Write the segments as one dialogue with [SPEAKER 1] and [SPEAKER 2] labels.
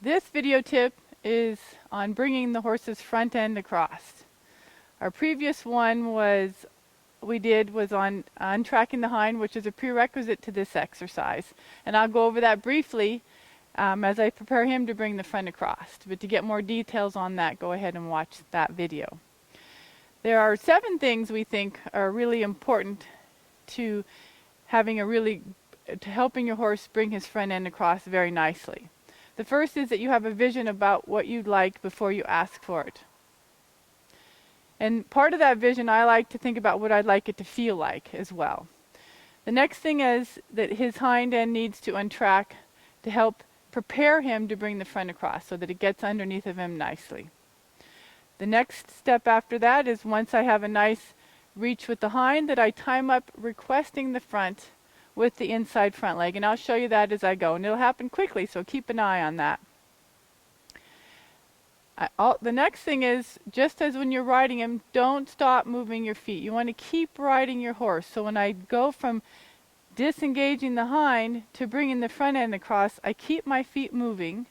[SPEAKER 1] This video tip is on bringing the horse's front end across. Our previous one was on untracking the hind, which is a prerequisite to this exercise. And I'll go over that briefly as I prepare him to bring the front across. But to get more details on that, go ahead and watch that video. There are 7 things we think are really important to helping your horse bring his front end across very nicely. The first is that you have a vision about what you'd like before you ask for it. And part of that vision, I like to think about what I'd like it to feel like as well. The next thing is that his hind end needs to untrack to help prepare him to bring the front across so that it gets underneath of him nicely. The next step after that is once I have a nice reach with the hind, that I time up requesting the front with the inside front leg. And I'll show you that as I go. And it'll happen quickly, so keep an eye on that. The next thing is, just as when you're riding him, don't stop moving your feet. You want to keep riding your horse. So when I go from disengaging the hind to bringing the front end across, I keep my feet moving.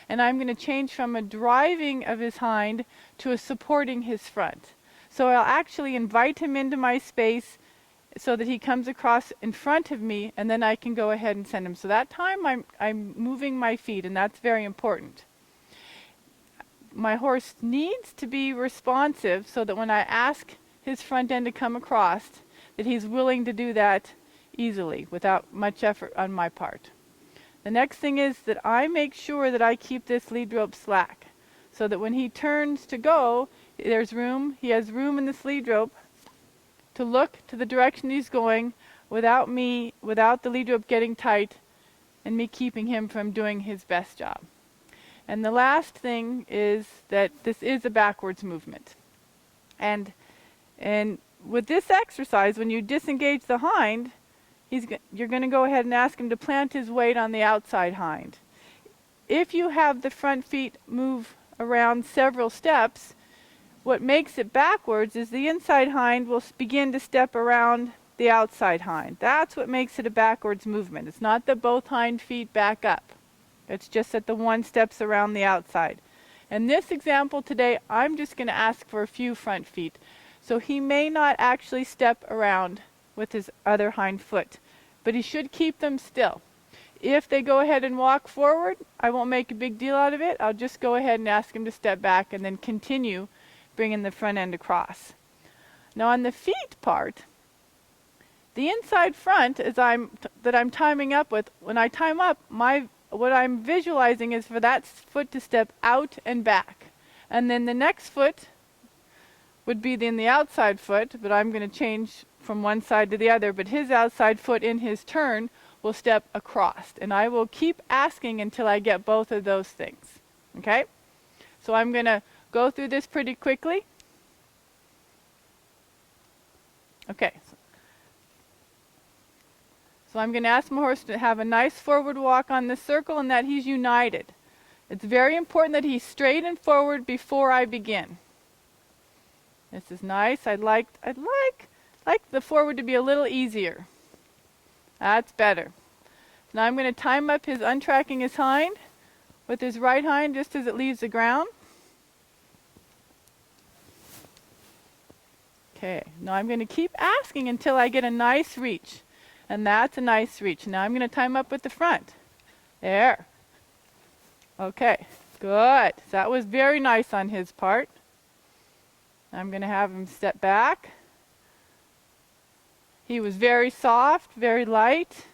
[SPEAKER 1] And I'm going to change from a driving of his hind to a supporting his front. So I'll actually invite him into my space so that he comes across in front of me, and then I can go ahead and send him. So that time I'm moving my feet, and that's very important. My horse needs to be responsive so that when I ask his front end to come across, that he's willing to do that easily without much effort on my part. The next thing is that I make sure that I keep this lead rope slack so that when he turns to go, he has room in this lead rope to look to the direction he's going without the lead rope getting tight and me keeping him from doing his best job. And the last thing is that this is a backwards movement. And with this exercise, when you disengage the hind, you're going to go ahead and ask him to plant his weight on the outside hind. If you have the front feet move around several steps, what makes it backwards is the inside hind will begin to step around the outside hind. That's what makes it a backwards movement. It's not that both hind feet back up. It's just that the one steps around the outside. In this example today, I'm just going to ask for a few front feet. So he may not actually step around with his other hind foot, but he should keep them still. If they go ahead and walk forward, I won't make a big deal out of it. I'll just go ahead and ask him to step back and then continue bringing the front end across. Now on the feet part, the inside front that I'm timing up with, when I time up, what I'm visualizing is for that foot to step out and back. And then the next foot would be in the outside foot, but I'm going to change from one side to the other, but his outside foot in his turn will step across. And I will keep asking until I get both of those things. Okay? So I'm going to go through this pretty quickly. Okay. So I'm going to ask my horse to have a nice forward walk on this circle and that he's united. It's very important that he's straight and forward before I begin. This is nice. I'd like the forward to be a little easier. That's better. Now I'm going to time up his untracking his hind with his right hind just as it leaves the ground. Okay, now I'm going to keep asking until I get a nice reach. And that's a nice reach. Now I'm going to time up with the front. There. Okay, good. That was very nice on his part. I'm going to have him step back. He was very soft, very light.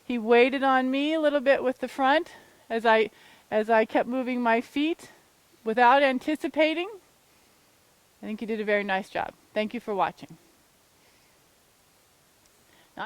[SPEAKER 1] He waited on me a little bit with the front as I kept moving my feet without anticipating. I think he did a very nice job. Thank you for watching.